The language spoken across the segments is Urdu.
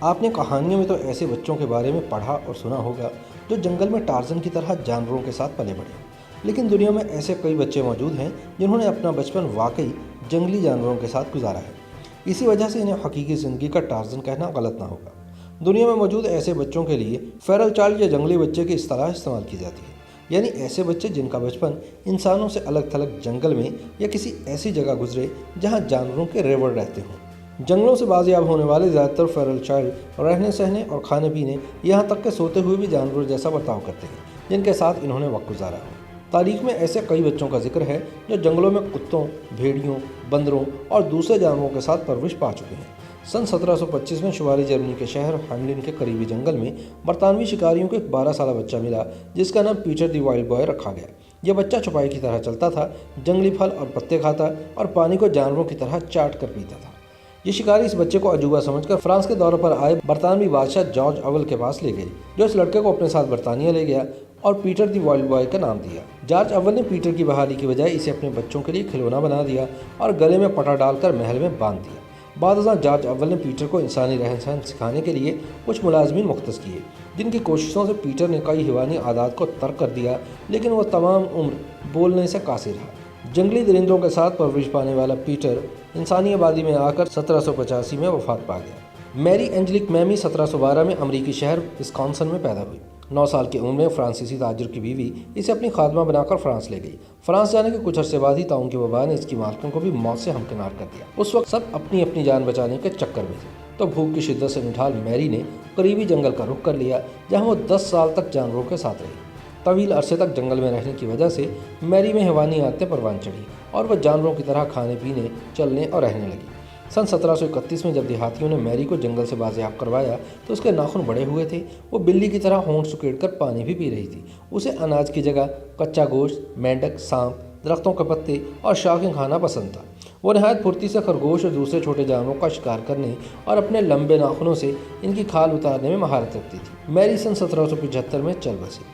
آپ نے کہانیوں میں تو ایسے بچوں کے بارے میں پڑھا اور سنا ہوگا جو جنگل میں ٹارزن کی طرح جانوروں کے ساتھ پلے بڑھے، لیکن دنیا میں ایسے کئی بچے موجود ہیں جنہوں نے اپنا بچپن واقعی جنگلی جانوروں کے ساتھ گزارا ہے۔ اسی وجہ سے انہیں حقیقی زندگی کا ٹارزن کہنا غلط نہ ہوگا۔ دنیا میں موجود ایسے بچوں کے لیے فیرل چائلڈ یا جنگلی بچے کی اصطلاح استعمال کی جاتی ہے، یعنی ایسے بچے جن کا بچپن انسانوں سے الگ تھلگ جنگل میں یا کسی ایسی جگہ گزرے جہاں جانوروں کے ریوڑ رہتے ہوں۔ جنگلوں سے بازیاب ہونے والے زیادہ تر فیرل چائلڈ رہنے سہنے اور کھانے پینے، یہاں تک کہ سوتے ہوئے بھی جانوروں جیسا برتاؤ کرتے ہیں جن کے ساتھ انہوں نے وقت گزارا ہو۔ تاریخ میں ایسے کئی بچوں کا ذکر ہے جو جنگلوں میں کتوں، بھیڑیوں، بندروں اور دوسرے جانوروں کے ساتھ پرورش پا چکے ہیں۔ سن 1725 میں شمالی جرمنی کے شہر ہیملن کے قریبی جنگل میں برطانوی شکاریوں کو ایک 12 سالہ بچہ ملا جس کا نام پیٹر دی وائلڈ بوائے رکھا گیا۔ یہ بچہ چھپائی کی طرح چلتا تھا، جنگلی پھل اور پتے کھاتا اور پانی کو جانوروں کی طرح چاٹ کر پیتا تھا۔ یہ شکاری اس بچے کو عجوبہ سمجھ کر فرانس کے دورے پر آئے برطانوی بادشاہ جارج اول کے پاس لے گئے، جو اس لڑکے کو اپنے ساتھ برطانیہ لے گیا اور پیٹر دی وائلڈ بوائے کا نام دیا۔ جارج اول نے پیٹر کی بحالی کی بجائے اسے اپنے بچوں کے لیے کھلونا بنا دیا اور گلے میں پٹا ڈال کر محل میں باندھ دیا۔ بعد ازاں جارج اول نے پیٹر کو انسانی رہن سہن سکھانے کے لیے کچھ ملازمین مختص کیے، جن کی کوششوں سے پیٹر نے کئی حیوانی عادات کو ترک کر دیا، لیکن وہ تمام عمر بولنے سے قاصر رہا۔ جنگلی درندوں کے ساتھ پرورش پانے والا پیٹر انسانی آبادی میں آ کر 1785 میں وفات پا گیا۔ میری اینجلک میمی 1712 میں امریکی شہر وسکانسن میں پیدا ہوئی۔ 9 سال کی عمر میں فرانسیسی تاجر کی بیوی اسے اپنی خادمہ بنا کر فرانس لے گئی۔ فرانس جانے کے کچھ عرصے بعد ہی طاعون کی وبا نے اس کی مالکن کو بھی موت سے ہمکنار کر دیا۔ اس وقت سب اپنی اپنی جان بچانے کے چکر میں تھے، تو بھوک کی شدت سے نڈھال میری نے قریبی جنگل کا رخ کر لیا، جہاں وہ 10 سال تک جانوروں کے ساتھ رہی۔ طویل عرصے تک جنگل میں رہنے کی وجہ سے میری میں حیوانی عادتیں پروان چڑھی اور وہ جانوروں کی طرح کھانے پینے، چلنے اور رہنے لگی۔ سن 1731 میں جب دیہاتیوں نے میری کو جنگل سے بازیاب کروایا تو اس کے ناخن بڑے ہوئے تھے۔ وہ بلی کی طرح ہونٹ سکیڑ کر پانی بھی پی رہی تھی۔ اسے اناج کی جگہ کچا گوشت، مینڈک، سانپ، درختوں کے پتے اور شاخیں کھانا پسند تھا۔ وہ نہایت پھرتی سے خرگوش اور دوسرے چھوٹے جانوروں کا شکار کرنے اور اپنے لمبے ناخنوں سے ان کی کھال اتارنے میں مہارت رکھتی تھی۔ میری سن 1775 میں چل بسی۔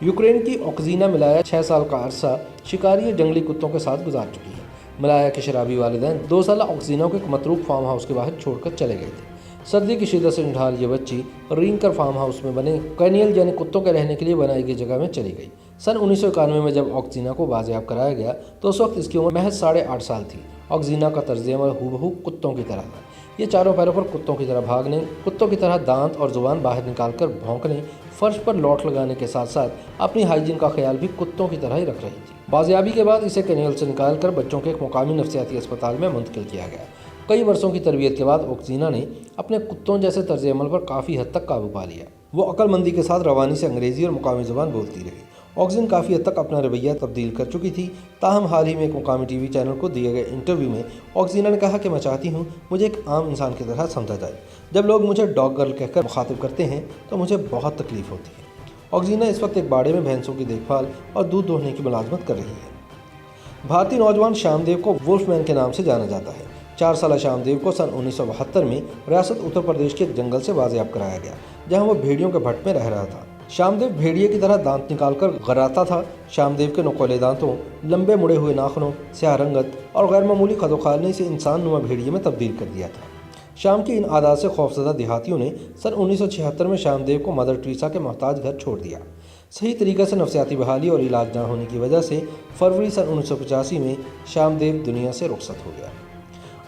یوکرین کی اوکزینا ملایا 6 سال کا عرصہ شکاری اور جنگلی کتوں کے ساتھ گزار چکی ہے۔ ملایا کے شرابی والدین 2 سالہ اوکزینا کو ایک متروک فارم ہاؤس کے باہر چھوڑ کر چلے گئے تھے۔ سردی کی شدت سے نڈھال یہ بچی رینکر فارم ہاؤس میں بنے کینیل یعنی کتوں کے رہنے کے لیے بنائی گئی جگہ میں چلی گئی۔ سن 1991 میں جب اوکزینا کو بازیاب کرایا گیا تو اس وقت اس کی عمر محض 8.5 سال تھی۔ اوکزینا کا طرز عمل ہو بہو کتوں کی طرح تھا۔ یہ چاروں پیروں پر کتوں کی طرح بھاگنے، کتوں کی طرح دانت اور زبان باہر نکال کر بھونکنے، فرش پر لوٹ لگانے کے ساتھ ساتھ اپنی ہائیجین کا خیال بھی کتوں کی طرح ہی رکھ رہی تھی۔ بازیابی کے بعد اسے کینیل سے نکال کر بچوں کے ایک مقامی نفسیاتی اسپتال میں منتقل کیا گیا۔ کئی برسوں کی تربیت کے بعد اوکزینا نے اپنے کتوں جیسے طرز عمل پر کافی حد تک قابو پا لیا۔ وہ عقل مندی کے ساتھ روانی سے انگریزی اور مقامی زبان بولتی رہی۔ اوکزین کافی حد تک اپنا رویہ تبدیل کر چکی تھی، تاہم حال ہی میں ایک مقامی ٹی وی چینل کو دیے گئے انٹرویو میں اوکزینا نے کہا کہ میں چاہتی ہوں مجھے ایک عام انسان کی طرح سمجھا جائے۔ جب لوگ مجھے ڈاگ گرل کہہ کر مخاطب کرتے ہیں تو مجھے بہت تکلیف ہوتی ہے۔ اوکزینا اس وقت ایک باڑے میں بھینسوں کی دیکھ بھال اور دودھ دوہنے کی ملازمت کر رہی ہے۔ بھارتی نوجوان شام دیو کو وولف مین کے نام سے جانا جاتا ہے۔ 4 سالہ شام دیو کو سن 1972 میں ریاست اتر پردیش کے ایک جنگل سے بازیاب کرایا گیا، جہاں وہ بھیڑیوں کے بھٹ میں رہ رہا تھا۔ شام دیو بھیڑیے کی طرح دانت نکال کر غراتا تھا۔ شام دیو کے نوکیلے دانتوں، لمبے مڑے ہوئے ناخنوں، سیاہ رنگت اور غیر معمولی قد و خال نے اسے انسان نما بھیڑیے میں تبدیل کر دیا تھا۔ شام کی ان عادات سے خوفزدہ دیہاتیوں نے سن 1976 میں شام دیو کو مدر ٹریسا کے محتاج گھر چھوڑ دیا۔ صحیح طریقے سے نفسیاتی بحالی اور علاج نہ ہونے کی وجہ سے فروری سن 1985 میں شام دیو دنیا سے رخصت ہو گیا۔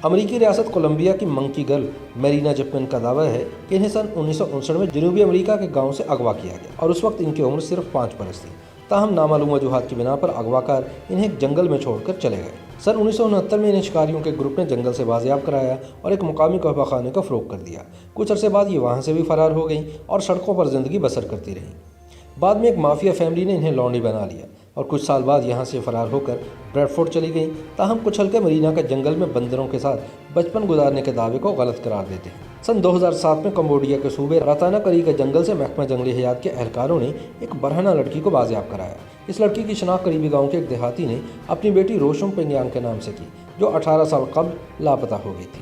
امریکی ریاست کولمبیا کی منکی گرل میرینا جپمن کا دعویٰ ہے کہ انہیں سن 1959 میں جنوبی امریکہ کے گاؤں سے اغوا کیا گیا اور اس وقت ان کی عمر صرف 5 برس تھی۔ تاہم نامعلوم وجوہات کی بنا پر اغوا کار انہیں ایک جنگل میں چھوڑ کر چلے گئے۔ سن 1969 میں انہیں شکاریوں کے گروپ نے جنگل سے بازیاب کرایا اور ایک مقامی قہوہ خانے کو فروخت کر دیا۔ کچھ عرصے بعد یہ وہاں سے بھی فرار ہو گئیں اور سڑکوں پر زندگی بسر کرتی رہیں۔ بعد میں ایک مافیا فیملی نے انہیں لونڈی بنا لیا اور کچھ سال بعد یہاں سے فرار ہو کر بریڈ فورڈ چلی گئیں۔ تاہم کچھ حلقے مرینا کے جنگل میں بندروں کے ساتھ بچپن گزارنے کے دعوے کو غلط قرار دیتے ہیں۔ سن 2007 میں کمبوڈیا کے صوبے راتانا کری کے جنگل سے محکمہ جنگلی حیات کے اہلکاروں نے ایک برہنہ لڑکی کو بازیاب کرایا۔ اس لڑکی کی شناخت قریبی گاؤں کے ایک دیہاتی نے اپنی بیٹی روشم پنگیانگ کے نام سے کی، جو 18 سال قبل لاپتہ ہو گئی تھی۔